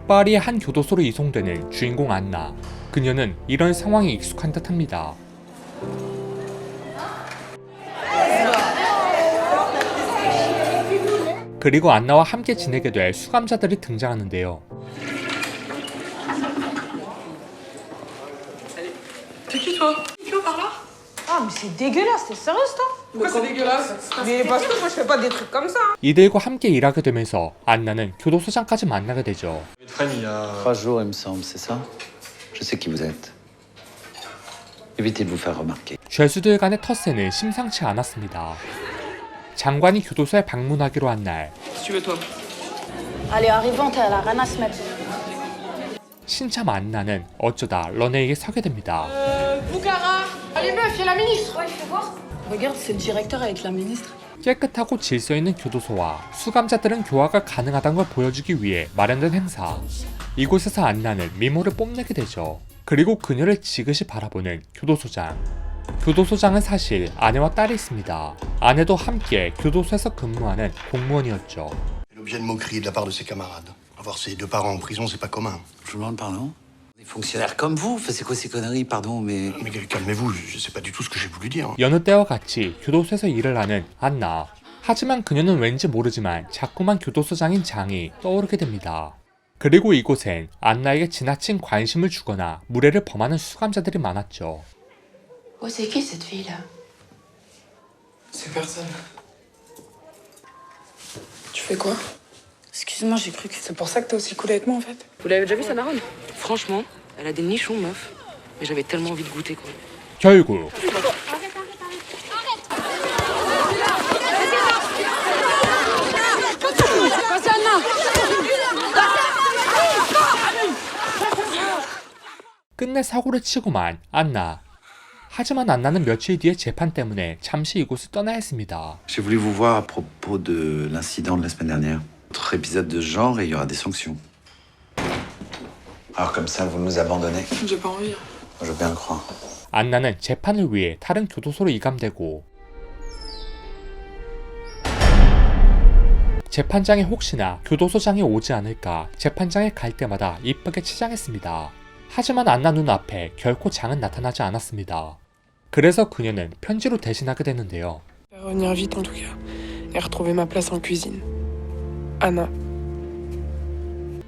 파리의 한 교도소로 이송되는 주인공 안나. 그녀는 이런 상황에 익숙한 듯합니다. 그리고 안나와 함께 지내게 될 수감자들이 등장하는데요. C'est qui toi? Qui par là? Ah mais c'est dégueulasse, t'es sérieuse toi? Pourquoi c'est dégueulasse? Mais parce que moi je fais pas des trucs comme ça. 이들과 함께 일하게 되면서 안나는 교도소장까지 만나게 되죠. 3 jours, il me semble, c'est ça? Je sais qui vous êtes. Évitez de vous faire remarquer. 죄수들 간의 텃세는 심상치 않았습니다. 장관이 교도소에 방문하기로 한 날, Si tu veux toi. Allez, arrivons, t'as la rien à se mettre. 신참 안나는 어쩌다 런웨이에 서게 됩니다. Boukhara! Allez meuf, y'a la ministre! Ouais, je vais voir. Regarde, c'est le directeur avec la ministre. 깨끗하고 질서 있는 교도소와 수감자들은 교화가 가능하다는 걸 보여주기 위해 마련된 행사. 이곳에서 안나는 미모를 뽐내게 되죠. 그리고 그녀를 지그시 바라보는 교도소장. 교도소장은 사실 아내와 딸이 있습니다. 아내도 함께 교도소에서 근무하는 공무원이었죠. L'objet de moquerie de la part de ses camarades. Avoir ses deux parents en prison, c'est pas commun. Je vous demande pardon? Des fonctionnaires comme vous? Enfin, c'est quoi ces conneries, pardon, mais... Mais calmez-vous, je sais pas du tout ce que j'ai voulu dire. 여느 때와 같이 교도소에서 일을 하는 안나. 하지만 그녀는 왠지 모르지만 자꾸만 교도소장인 장이 떠오르게 됩니다. 그리고 이곳엔 안나에게 지나친 관심을 주거나 무례를 범하는 수감자들이 많았죠. Oh, c'est qui cette fille-là? C'est personne. Tu fais quoi? Excuse-moi, j'ai cru que C'est pour ça que t'as aussi coulé avec moi en fait? Vous l'avez déjà vu, sa daronne? Franchement, elle a des nichons, meuf. Mais j'avais tellement envie de goûter, quoi. 결국 끝내 사고를 치고만 안나. 하지만 안나는 며칠 뒤에 재판 때문에 잠시 이곳을 떠나야 했습니다. J'ai voulu vous voir à propos de l'incident de la semaine dernière. Autre épisode de ce genre et il y aura des sanctions. Alors comme ça, vous nous abandonnez? J'ai pas envie. Je veux bien le croire. 안나는 재판을 위해 다른 교도소로 이감되고 재판장이 혹시나 교도소장이 오지 않을까 재판장에 갈 때마다 이쁘게 치장했습니다. 하지만 안나 눈앞에 결코 장은 나타나지 않았습니다. 그래서 그녀는 편지로 대신하게 되는데요. Revenir vite en tout cas. Et retrouver ma place en cuisine. Anna.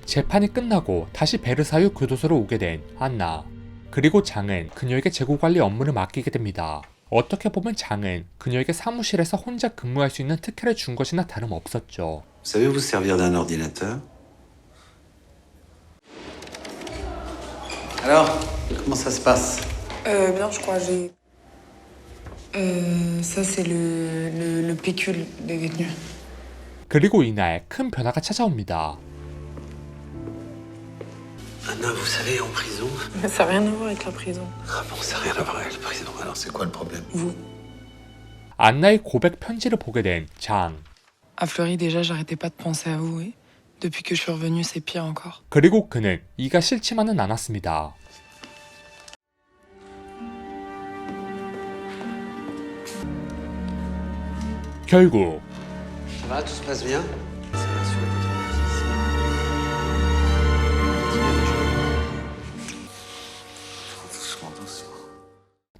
재판이 끝나고 다시 베르사유 교도소로 오게 된 안나. 그리고 장은 그녀에게 재고관리 업무를 맡기게 됩니다. 어떻게 보면 장은 그녀에게 사무실에서 혼자 근무할 수 있는 특혜를 준 것이나 다름없었죠. Vous savez vous servir d'un ordinateur? Alors, comment ça se passe? Bien, je crois, j'ai... ça, c'est le pécule des détenus. 그리고 이날 큰 변화가 찾아옵니다. Anna, vous savez, en prison... Mais ça n'a rien à voir avec la prison. Ah bon, ça n'a rien à voir avec la prison. Alors c'est quoi le problème? Vous. 안나의 고백 편지를 보게 된 장. À Fleury, déjà, j'arrêtais pas de penser à vous, et depuis que je suis revenue, c'est pire encore. 그리고 그는 이가 싫지만은 않았습니다. 결국 Ça va, tout se passe bien?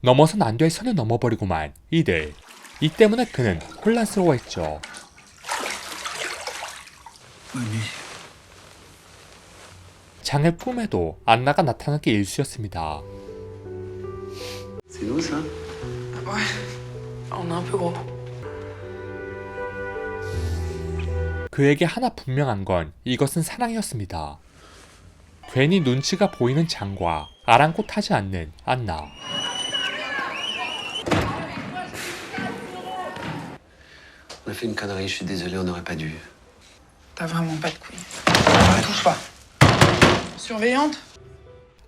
넘어선 안 될 선을 넘어버리고만 이들. 이 때문에 그는 혼란스러워했죠. 장의 꿈에도 안나가 나타난 게 일수였습니다. C'est nous, ça? Ouais. On est un peu gros. 그에게 하나 분명한 건 이것은 사랑이었습니다. 괜히 눈치가 보이는 장과 아랑곳하지 않는 안나. On a fait une connerie, je suis désolé, on n'aurait pas dû. T'as vraiment pas de couilles. Touche pas. Surveillante?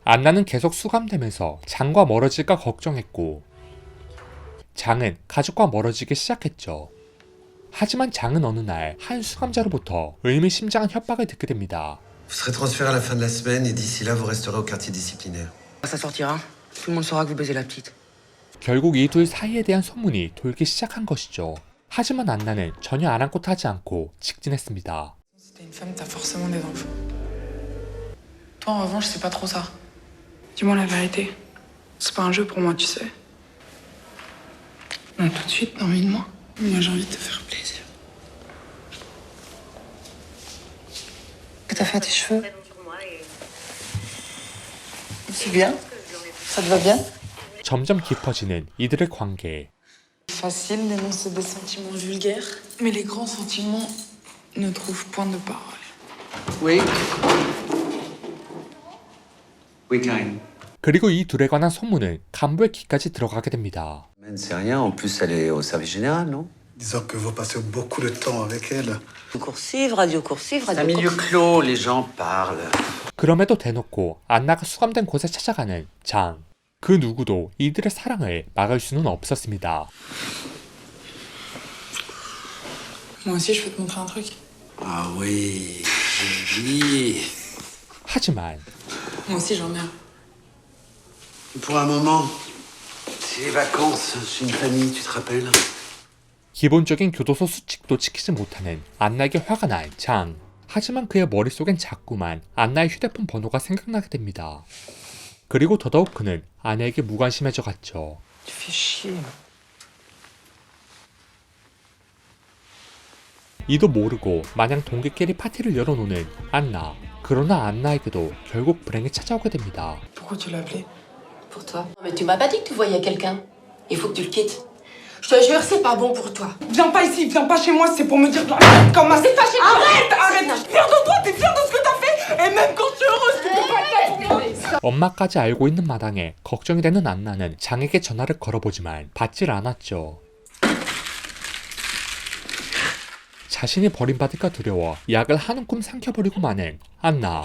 안나는 계속 수감되면서 장과 멀어질까 걱정했고 장은 가족과 멀어지기 시작했죠. 하지만 장은 어느 날 한 수감자로부터 의미심장한 협박을 듣게 됩니다. Vous serez transféré à la fin de la semaine et d'ici là, vous resterez au quartier disciplinaire. Ça sortira. Tout le monde saura que vous baisez la petite. 결국 이 둘 사이에 대한 소문이 돌기 시작한 것이죠. 하지만 안나는 전혀 아랑곳하지 않고 직진했습니다. Si t'es une femme, t'as forcément des enfants. Toi, en revanche, c'est pas trop ça. Dis-moi la vérité. C'est pas un jeu pour moi, tu sais. Non, tout de suite, t'as envie de moi. Moi, j'ai envie de te faire plaisir. Que t'as fait à tes cheveux? C'est bien? Ça te va bien? 점점 깊어지는 이들의 관계. Facile d'énoncer des sentiments vulgaires, mais les grands sentiments ne trouvent point de parole. Oui. Oui, Karine. 그리고 이 둘에 관한 소문은 간부의 귀까지 들어가게 됩니다. Mais c'est rien, en plus elle est au service général, non? Disons que vous passez beaucoup de temps avec elle. Radio coursive, C'est un milieu clos, les gens parlent. 그럼에도 대놓고 안나가 수감된 곳에 찾아가는 장. 그 누구도 이들의 사랑을 막을 수는 없었습니다. Moi aussi, je peux te montrer un truc. Ah oui, j'ai vu. 하지만 Moi aussi, j'en ai un. Pour un moment, c'est les vacances chez une famille, tu te rappelles? 기본적인 교도소 수칙도 지키지 못하는 안나에게 화가 난 장. 하지만 그의 머릿속엔 자꾸만 안나의 휴대폰 번호가 생각나게 됩니다. 그리고 더더욱 그는 아내에게 무관심해져 갔죠. Tu fais chier. 이도 모르고 마냥 동기끼리 파티를 열어놓는 안나. 그러나 안나에게도 결국 불행이 찾아오게 됩니다. Pourquoi tu l'as appelé? Pour toi. Mais tu m'as pas dit que tu voyais quelqu'un. Il faut que tu le quittes. Je te jure, c'est pas bon pour toi. Viens pas ici, viens pas chez moi, c'est pour me dire de la merde comme ça. C'est pas chez toi. Arrête! T'es fière de toi, t'es fière de ce que t'as fait. Et même quand tu es heureuse, tu peux pas être là pour moi. 엄마까지 알고 있는 마당에 걱정이 되는 안나는 장에게 전화를 걸어보지만 받질 않았죠. 자신이 버림받을까 두려워 약을 한 움큼 삼켜버리고 마는 안나.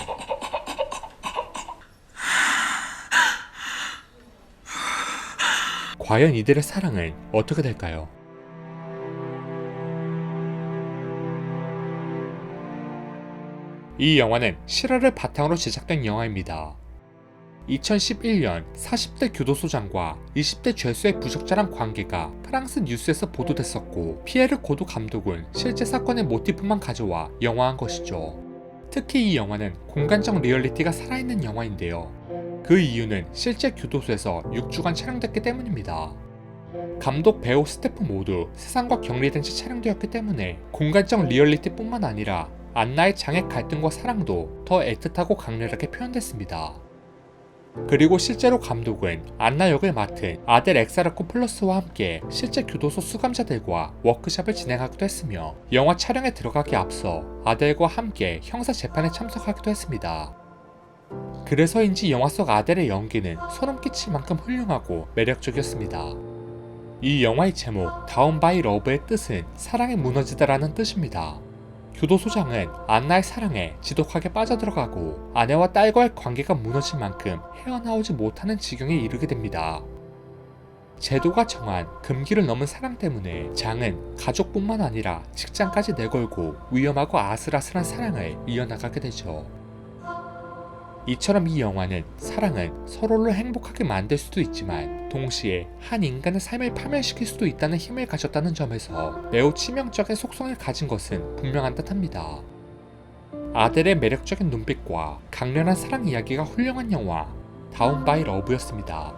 과연 이들의 사랑은 어떻게 될까요? 이 영화는 실화를 바탕으로 제작된 영화입니다. 2011년 40대 교도소장과 20대 죄수의 부적절한 관계가 프랑스 뉴스에서 보도됐었고 피에르 고도 감독은 실제 사건의 모티프만 가져와 영화한 것이죠. 특히 이 영화는 공간적 리얼리티가 살아있는 영화인데요. 그 이유는 실제 교도소에서 6주간 촬영됐기 때문입니다. 감독, 배우, 스태프 모두 세상과 격리된 채 촬영되었기 때문에 공간적 리얼리티뿐만 아니라 안나의 장의 갈등과 사랑도 더 애틋하고 강렬하게 표현됐습니다. 그리고 실제로 감독은 안나 역을 맡은 아델 엑사르코 플러스와 함께 실제 교도소 수감자들과 워크숍을 진행하기도 했으며 영화 촬영에 들어가기 앞서 아델과 함께 형사 재판에 참석하기도 했습니다. 그래서인지 영화 속 아델의 연기는 소름 끼칠 만큼 훌륭하고 매력적이었습니다. 이 영화의 제목 다운 바이 러브의 뜻은 사랑에 무너지다라는 뜻입니다. 교도소장은 안나의 사랑에 지독하게 빠져들어가고 아내와 딸과의 관계가 무너질 만큼 헤어나오지 못하는 지경에 이르게 됩니다. 제도가 정한 금기를 넘은 사랑 때문에 장은 가족뿐만 아니라 직장까지 내걸고 위험하고 아슬아슬한 사랑을 이어나가게 되죠. 이처럼 이 영화는 사랑은 서로를 행복하게 만들 수도 있지만 동시에 한 인간의 삶을 파멸시킬 수도 있다는 힘을 가졌다는 점에서 매우 치명적인 속성을 가진 것은 분명한 듯합니다. 아델의 매력적인 눈빛과 강렬한 사랑 이야기가 훌륭한 영화 다운 바이 러브였습니다.